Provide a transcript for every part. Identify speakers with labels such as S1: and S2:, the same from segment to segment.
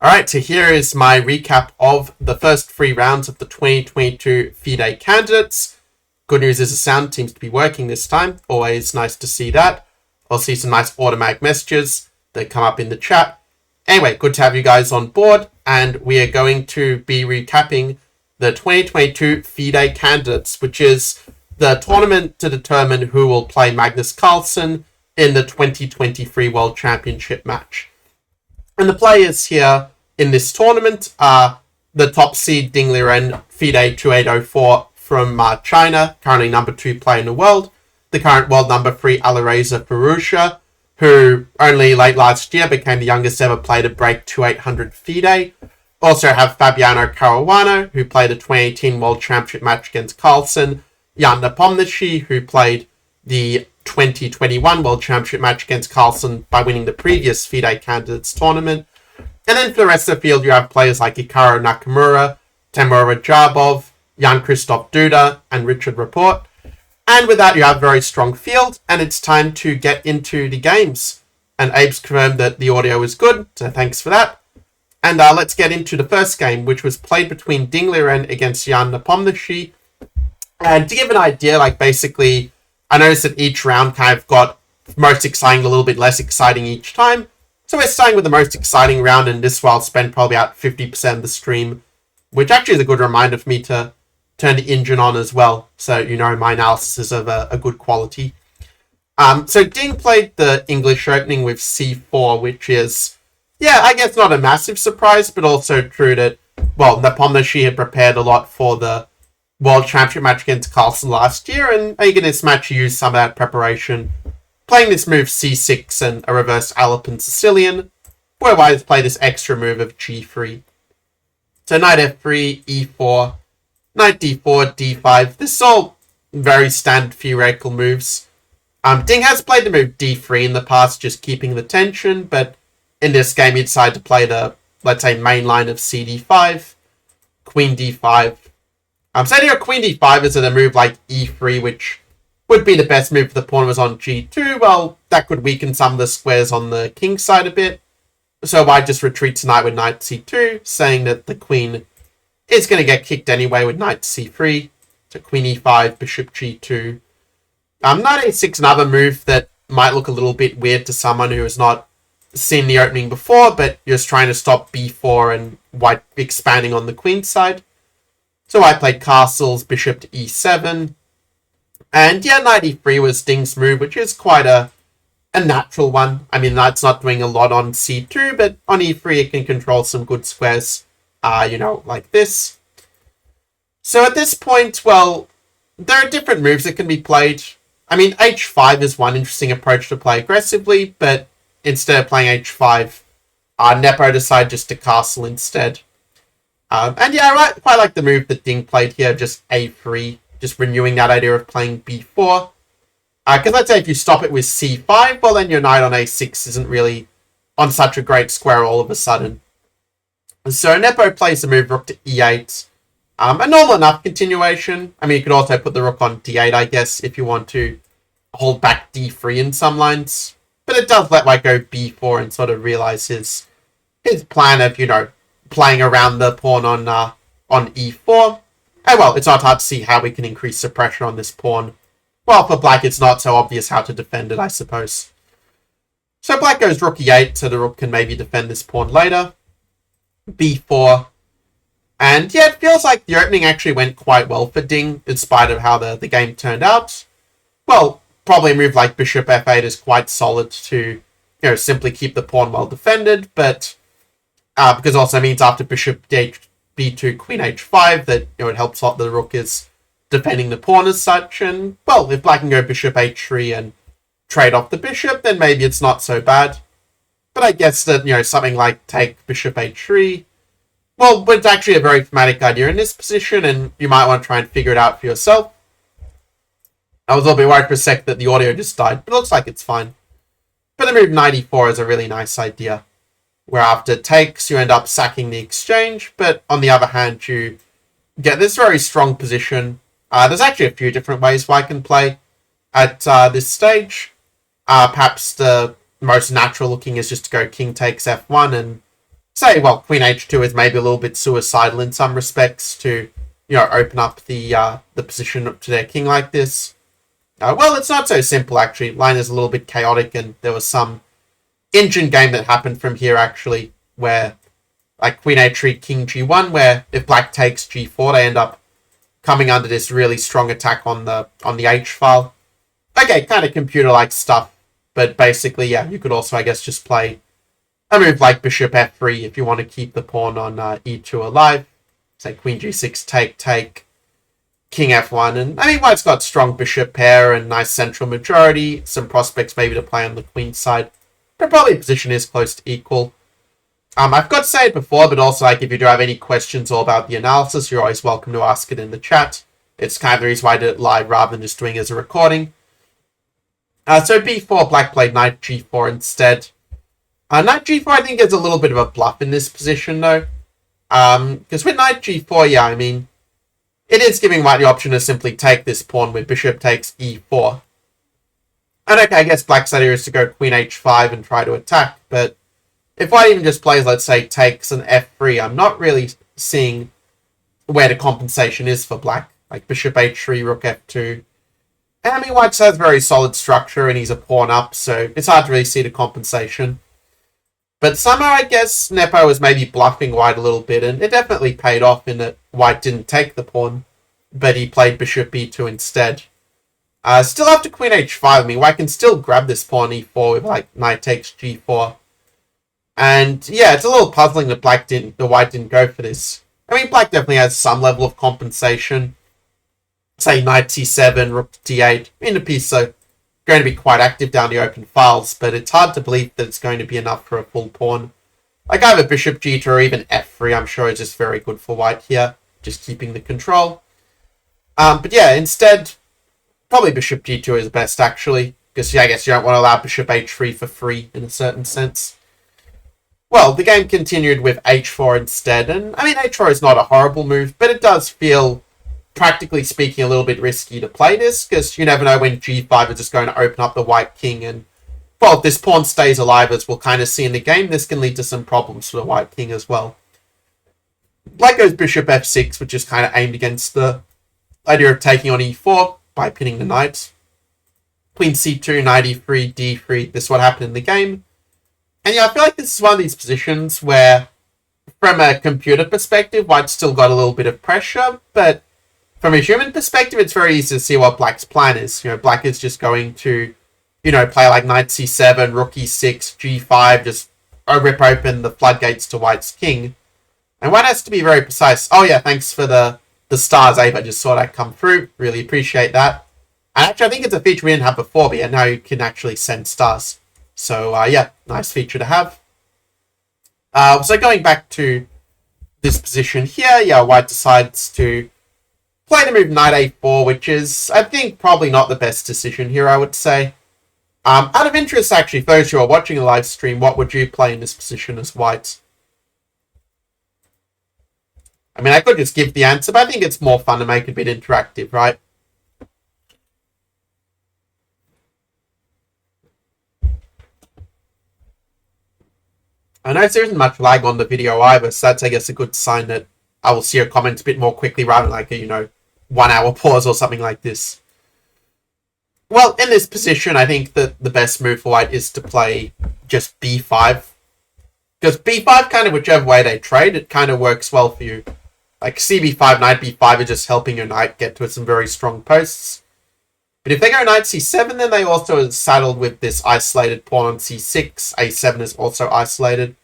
S1: Alright, so here is my recap of the first 3 rounds of the 2022 FIDE candidates. Good news is the sound seems to be working this time. Always nice to see that. I'll see some nice automatic messages that come up in the chat. Anyway, good to have you guys on board, and we are going to be recapping the 2022 FIDE candidates, which is the tournament to determine who will play Magnus Carlsen in the 2023 World Championship match. And the players here in this tournament are the top seed Liren, FIDE 2804 from China, currently number 2 player in the world. The current world number 3 Alireza Furusha, who only late last year became the youngest ever player to break 2800 FIDE. Also have Fabiano Caruana, who played the 2018 World Championship match against Carlsen. Ding-Nepomniachtchi, who played the 2021 World Championship match against Carlsen by winning the previous FIDE candidates tournament. And then for the rest of the field, you have players like Hikaru Nakamura, Temur Rajabov, Jan-Christoph Duda, and Richard Rapport. And with that, you have a very strong field, and it's time to get into the games. And Abe's confirmed that the audio is good, so thanks for that. And let's get into the first game, which was played between Liren against Ding-Nepomniachtchi. And to give an idea, basically, I noticed that each round kind of got most exciting, a little bit less exciting each time. So we're starting with the most exciting round, and this while I'll spend probably about 50% of the stream, which actually is a good reminder for me to turn the engine on as well, so you know my analysis is of a good quality. So Ding played the English opening with c4, which is, I guess not a massive surprise, but also true that, Nepomniachtchi had prepared a lot for the World Championship match against Carlsen last year, and in this match he used some of that preparation, playing this move c6 and a reverse Alpen Sicilian, where White play this extra move of g3. So knight f3, e4, knight d4, d5. This is all very standard theoretical moves. Ding has played the move d3 in the past, just keeping the tension, but in this game he decided to play the, let's say, main line of cd5, queen d5. So here queen d5 is a move like e3, which would be the best move if the pawn was on g2. Well, that could weaken some of the squares on the king side a bit. So I just retreat tonight with knight c2, saying that the queen is going to get kicked anyway with knight c3. So queen e5, bishop g2. Knight a6, another move that might look a little bit weird to someone who has not seen the opening before, but you're just trying to stop b4 and White expanding on the queen side. So I played castles, bishop to e7. And knight e3 was Ding's move, which is quite a natural one. I mean, knight's not doing a lot on c2, but on e3 it can control some good squares, like this. So at this point, there are different moves that can be played. I mean, h5 is one interesting approach to play aggressively, but instead of playing h5, Nepo decided just to castle instead. I quite like the move that Ding played here, just a3, just renewing that idea of playing b4. Because let's say if you stop it with c5, then your knight on a6 isn't really on such a great square all of a sudden. So Nepo plays the move rook to e8. A normal enough continuation. I mean, you could also put the rook on d8, I guess, if you want to hold back d3 in some lines. But it does let White go b4 and sort of realize his plan of, playing around the pawn on e4. And it's not hard to see how we can increase the pressure on this pawn. Well, for Black, it's not so obvious how to defend it, I suppose. So Black goes rook e8, so the rook can maybe defend this pawn later. b4. And it feels like the opening actually went quite well for Ding, in spite of how the game turned out. Well, probably a move like bishop f8 is quite solid to, simply keep the pawn well defended, but because it also means after bishop b2, queen h5, that it helps out the rook is defending the pawn as such. And if Black can go bishop h3 and trade off the bishop, then maybe it's not so bad. But I guess that something like take bishop h3, it's actually a very thematic idea in this position, and you might want to try and figure it out for yourself. I was a little bit worried for a sec that the audio just died, but it looks like it's fine. But the move knight e4 is a really nice idea, where after it takes, you end up sacking the exchange, but on the other hand, you get this very strong position. There's actually a few different ways White can play at this stage. Perhaps the most natural looking is just to go king takes f1 and say, well, queen h2 is maybe a little bit suicidal in some respects to, open up the position to their king like this. Well, it's not so simple, actually. Line is a little bit chaotic, and there was some engine game that happened from here, actually, where, like, queen h3, king g1, where if black takes g4, they end up coming under this really strong attack on the h file. Okay, kind of computer-like stuff, but basically, yeah, you could also, I guess, just play a move like bishop f3 if you want to keep the pawn on e2 alive. Say queen g6, take, king f1, and I mean, white's got strong bishop pair and nice central majority, some prospects maybe to play on the queen side, but probably position is close to equal. I've got to say it before, but also, like, if you do have any questions all about the analysis, you're always welcome to ask it in the chat. It's kind of the reason why I did it live rather than just doing it as a recording. So b4, black played knight g4 instead. Knight g4, I think, is a little bit of a bluff in this position, though. Because with knight g4, yeah, I mean, it is giving white the option to simply take this pawn with bishop takes e4. And okay, I guess black's idea is to go queen h5 and try to attack, but if white even just plays, let's say, takes an f3, I'm not really seeing where the compensation is for black. Like bishop h3, rook f2. And I mean, white has very solid structure and he's a pawn up, so it's hard to really see the compensation. But somehow, I guess, Nepo was maybe bluffing white a little bit, and it definitely paid off in that white didn't take the pawn, but he played bishop e2 instead. Still after queen h5, I mean, white can still grab this pawn e4 with, like, knight takes g4. And, yeah, it's a little puzzling that white didn't go for this. I mean, black definitely has some level of compensation. Say knight c7, rook d8. I mean, the piece are going to be quite active down the open files, but it's hard to believe that it's going to be enough for a full pawn. Like either bishop g2 or even f3, I'm sure is just very good for white here, just keeping the control. But yeah, instead, probably bishop g2 is best, actually, because yeah, I guess you don't want to allow bishop h3 for free in a certain sense. Well, the game continued with h4 instead, and I mean, h4 is not a horrible move, but it does feel, practically speaking, a little bit risky to play this, because you never know when g5 is just going to open up the white king, and, well, if this pawn stays alive, as we'll kind of see in the game, this can lead to some problems for the white king as well. Black goes bishop f6, which is kind of aimed against the idea of taking on e4 by pinning the knight. Queen c2, knight e3, d3, this is what happened in the game. And yeah, I feel like this is one of these positions where, from a computer perspective, white's still got a little bit of pressure, but from a human perspective, it's very easy to see what black's plan is. You know, black is just going to, play like knight c7, rook e6, g5, just rip open the floodgates to white's king. And white has to be very precise. Oh yeah, thanks for the stars, Abe. I just saw that come through. Really appreciate that. And actually, I think it's a feature we didn't have before, but yeah, now you can actually send stars. So yeah, nice feature to have. So going back to this position here, yeah, white decides to play the move knight a4, which is, I think, probably not the best decision here, I would say. Out of interest, actually, for those who are watching a live stream, what would you play in this position as white? I mean, I could just give the answer, but I think it's more fun to make it a bit interactive, right? I notice there isn't much lag on the video either, so that's, I guess, a good sign that I will see your comments a bit more quickly rather than like a, 1 hour pause or something like this. Well, in this position, I think that the best move for white is to play just b5. Because b5, kind of whichever way they trade, it kind of works well for you. Like cb5, knight b5 are just helping your knight get to some very strong posts. But if they go knight c7, then they also are saddled with this isolated pawn on c6. a7 is also isolated.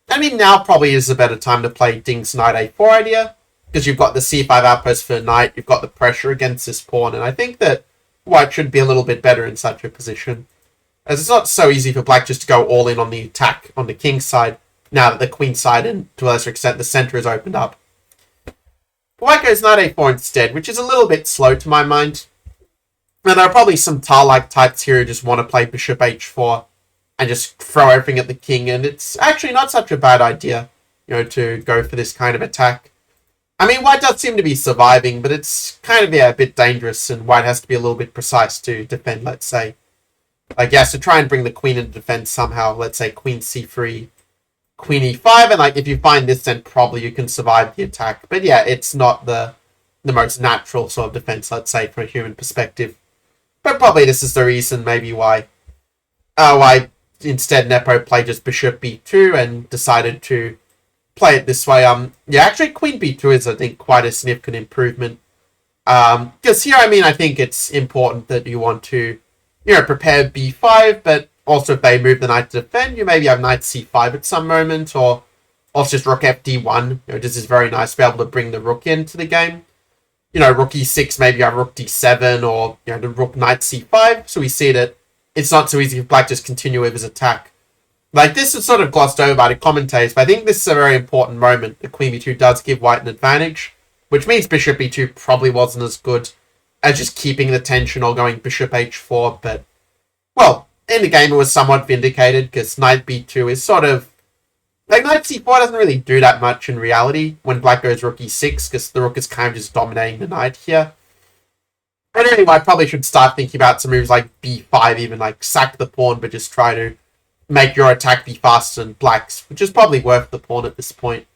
S1: I mean, now probably is a better time to play Ding's knight a4 idea, because you've got the c5 outpost for the knight, you've got the pressure against this pawn, and I think that white should be a little bit better in such a position, as it's not so easy for black just to go all in on the attack on the king's side, now that the queen side and, to a lesser extent, the center is opened up. But white goes knight a4 instead, which is a little bit slow to my mind. Now, there are probably some Tar-like types here who just want to play bishop h4 and just throw everything at the king, and it's actually not such a bad idea, to go for this kind of attack. I mean, white does seem to be surviving, but it's kind of, a bit dangerous, and white has to be a little bit precise to defend, let's say. Like, he has to try and bring the queen into defense somehow, let's say queen c3, queen e5, and like if you find this, then probably you can survive the attack. But yeah, it's not the most natural sort of defense, let's say, from a human perspective. But probably this is the reason maybe why instead Nepo played just bishop b2 and decided to play it this way. Yeah, actually queen b2 is, I think, quite a significant improvement. Because here, I mean, I think it's important that you want to, prepare b5, but also if they move the knight to defend, you maybe have knight c5 at some moment, or also just rook fd1. This is very nice to be able to bring the rook into the game. Rook e6, maybe you have rook d7, or, the rook knight c5. So we see that it's not so easy for black to just continue with his attack. Like, this is sort of glossed over by the commentators, but I think this is a very important moment. The queen b2 does give white an advantage, which means bishop b2 probably wasn't as good as just keeping the tension or going bishop h4, but, well, in the game it was somewhat vindicated, because knight b2 is sort of, like, knight c4 doesn't really do that much in reality when black goes rook e6, because the rook is kind of just dominating the knight here. And anyway, I probably should start thinking about some moves like b5, even like sack the pawn, but just try to make your attack be faster than black's, which is probably worth the pawn at this point.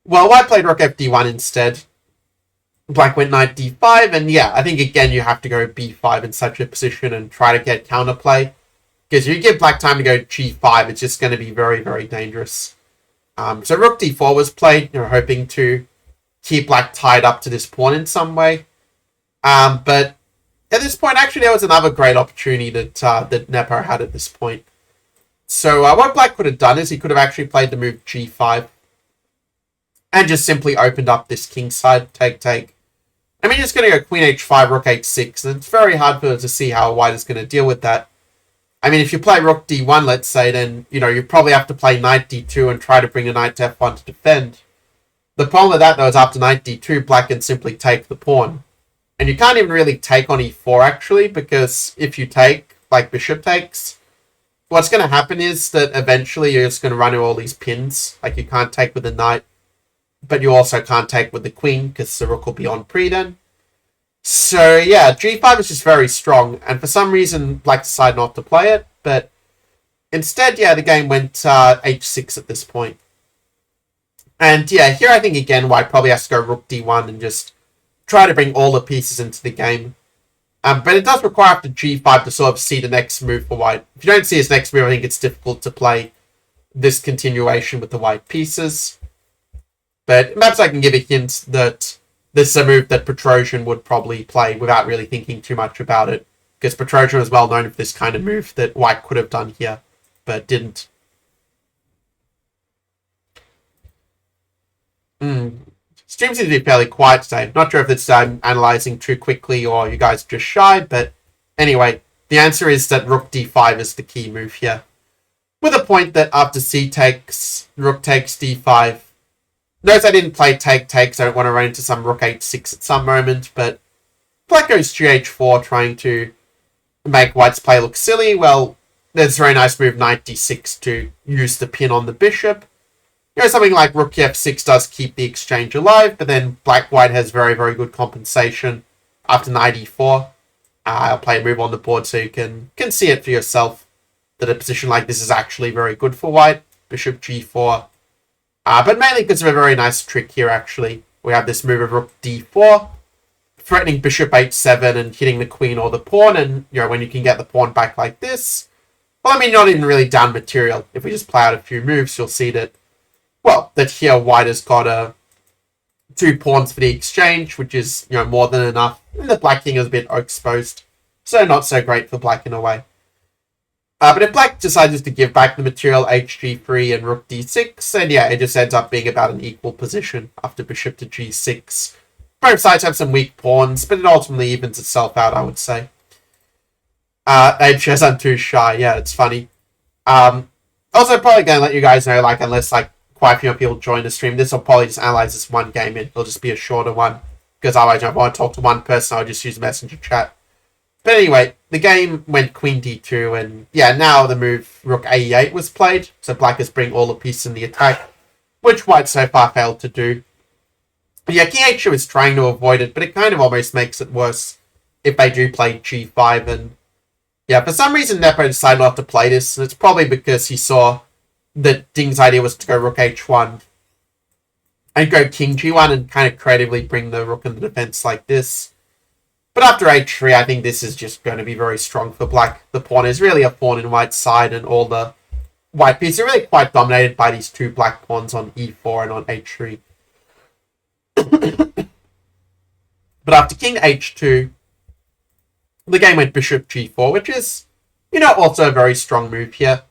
S1: Well, white played rook fd1 instead. Black went knight d5, and yeah, I think again you have to go b5 in such a position and try to get counterplay. Because if you give black time to go g5, it's just going to be very, very dangerous. So rook d4 was played, hoping to keep black tied up to this pawn in some way. But at this point, actually, there was another great opportunity that Nepo had at this point. So what black could have done is he could have actually played the move g5 and just simply opened up this kingside, take. I mean, it's going to go queen h5, rook h6, and it's very hard for us to see how white is going to deal with that. I mean, if you play rook d1, let's say, then, you probably have to play knight d2 and try to bring a knight to f1 to defend. The problem with that, though, is after knight d2, black can simply take the pawn. And you can't even really take on e4, actually, because if you take, like bishop takes, what's going to happen is that eventually you're just going to run into all these pins. Like, you can't take with the knight, but you also can't take with the queen, because the rook will be on pre then. So, yeah, g5 is just very strong, and for some reason, black decided not to play it, but instead, yeah, the game went h6 at this point. And, yeah, here I think, again, white probably has to go rook d1 and just try to bring all the pieces into the game. But it does require after g5 to sort of see the next move for white. If you don't see his next move, I think it's difficult to play this continuation with the white pieces. But perhaps I can give a hint that this is a move that Petrosian would probably play without really thinking too much about it. Because Petrosian was well known for this kind of move that white could have done here, but didn't. Stream seems to be fairly quiet today. Not sure if it's analysing too quickly or you guys are just shy, but anyway, the answer is that rook d5 is the key move here. With a point that after c takes, rook takes d5. Notice I didn't play take, so I don't want to run into some rook h6 at some moment, but black goes gh4 trying to make white's play look silly. Well, there's a very nice move knight d6 to use the pin on the bishop. Something like rook f6 does keep the exchange alive, but then black-white has very, very good compensation after knight e4. I'll play a move on the board so you can see it for yourself, that a position like this is actually very good for white. Bishop g4. But mainly because of a very nice trick here, actually. We have this move of rook d4, threatening bishop h7 and hitting the queen or the pawn, and, when you can get the pawn back like this, well, I mean, not even really down material. If we just play out a few moves, you'll see that, well, that here white has got 2 pawns for the exchange, which is, more than enough. And the black king is a bit exposed, so not so great for black in a way. But if black decides to give back the material hg3 and rook d6, then yeah, it just ends up being about an equal position after bishop to g6. Both sides have some weak pawns, but it ultimately evens itself out, I would say. Abe says I'm too shy. Yeah, it's funny. Also, probably going to let you guys know, like, unless, like, quite a few people join the stream, this will probably just analyze this one game in. It'll just be a shorter one, because otherwise, if I want to talk to one person, I'll just use messenger chat. But anyway, the game went queen d2, and yeah, now the move rook a8 was played, so black is bringing all the pieces in the attack, which white so far failed to do. But yeah, king h2 is trying to avoid it, but it kind of almost makes it worse if they do play g5, and yeah, for some reason Nepo decided not to play this, and it's probably because he saw that Ding's idea was to go rook h1 and go king g1 and kind of creatively bring the rook in the defense like this. But after h3, I think this is just going to be very strong for black. The pawn is really a pawn in white side, and all the white pieces are really quite dominated by these two black pawns on e4 and on h3. But after king h2, the game went bishop g4, which is, also a very strong move here.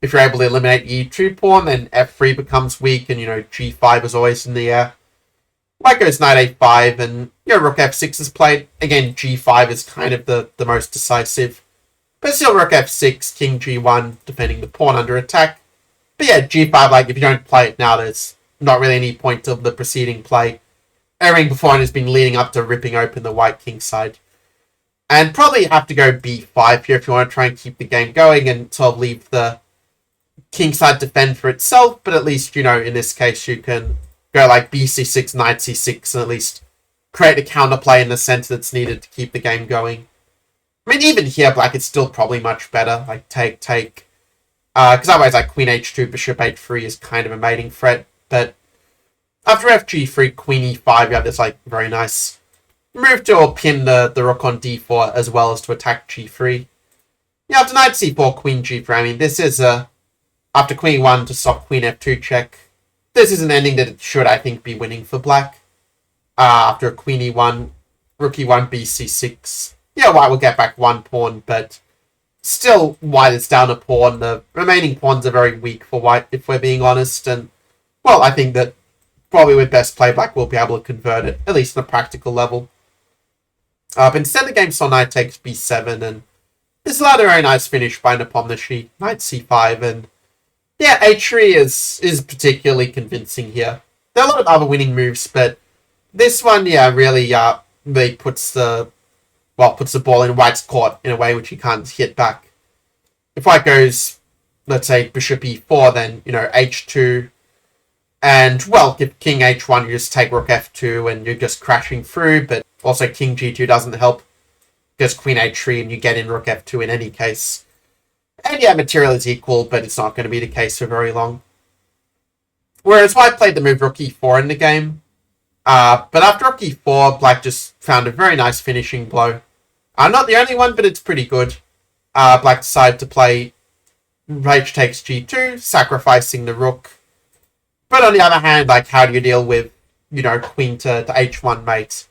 S1: If you're able to eliminate the e2 pawn, then f3 becomes weak, and, g5 is always in the air. White goes knight a5, and, rook f6 is played. Again, g5 is kind of the most decisive. But still, rook f6, king g1, defending the pawn under attack. But yeah, g5, if you don't play it now, there's not really any point of the preceding play. Everything beforehand has been leading up to ripping open the white king side. And probably have to go b5 here if you want to try and keep the game going and sort of leave the king side defend for itself. But at least, in this case, you can go like bc6, knight c6, and at least create a counterplay in the center that's needed to keep the game going. I mean, even here, black is still probably much better. Like, take. Because otherwise, queen h2, bishop h3 is kind of a mating threat. But after fg3, queen e5, you have this, very nice move to pin the rook on d4 as well as to attack g3. Yeah, after knight c4, queen g3, I mean, this is after queen e1 to stop queen f2 check. This is an ending that it should, I think, be winning for black. After queen e1, rook e1, bc6. Yeah, white will get back one pawn, but still, white is down a pawn. The remaining pawns are very weak for white, if we're being honest. And, well, I think that probably with best play, black will be able to convert it, at least on a practical level. But instead, the game saw knight takes b7, and this allowed a very nice finish by Nepomniachtchi, knight c5, and yeah, h3 is particularly convincing here. There are a lot of other winning moves, but this one, really puts the ball in white's court in a way which he can't hit back. If white goes, let's say, bishop e4, then, h2, and, well, if king h1, you just take rook f2, and you're just crashing through, but also king g2 doesn't help, because queen h3, and you get in rook f2 in any case. And yeah, material is equal, but it's not going to be the case for very long. Whereas white played the move rook e4 in the game. But after rook e4, black just found a very nice finishing blow. Not the only one, but it's pretty good. Black decided to play h takes g2, sacrificing the rook. But on the other hand, how do you deal with, queen to h1 mate?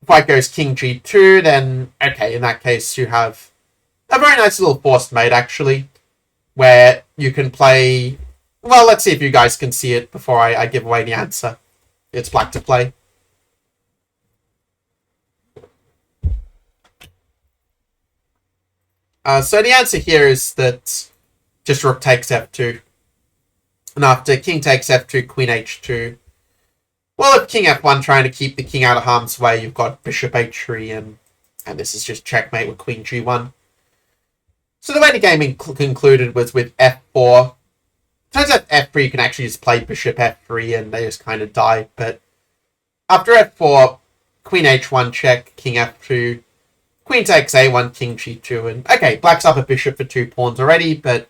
S1: If white goes king g2, then, okay, in that case, you have a very nice little forced mate, actually, where you can play... Well, let's see if you guys can see it before I give away the answer. It's black to play. So the answer here is that just rook takes f2. And after king takes f2, queen h2. Well, if king f1 trying to keep the king out of harm's way, you've got bishop h3, and this is just checkmate with queen g1. So the way the game concluded was with f4. Turns out f3 you can actually just play bishop f3 and they just kind of die. But after f4, queen h1 check, king f2, queen takes a1, king g2. And okay, black's up a bishop for 2 pawns already, but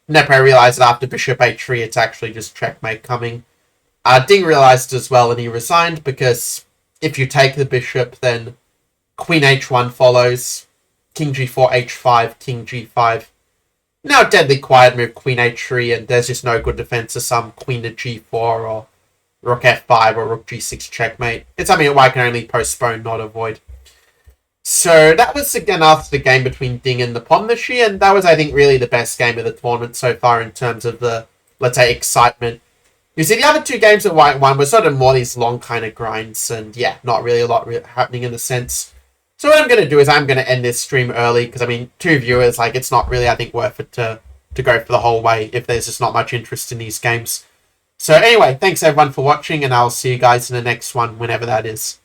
S1: Nepo realized that after bishop h3 it's actually just checkmate coming. Ding realized as well and he resigned because if you take the bishop then queen h1 follows, king g4, h5, king g5. Now deadly quiet move, queen h3, and there's just no good defense to some queen to g4 or rook f5 or rook g6 checkmate. It's something that white can only postpone, not avoid. So that was again after the game between Ding and Nepomniachtchi, and that was, I think, really the best game of the tournament so far in terms of the, let's say, excitement. You see, the other 2 games that white won were sort of more these long kind of grinds, and yeah, not really a lot happening in the sense. So what I'm going to do is I'm going to end this stream early, because, I mean, 2 viewers, it's not really, I think, worth it to go for the whole way if there's just not much interest in these games. So anyway, thanks everyone for watching, and I'll see you guys in the next one, whenever that is.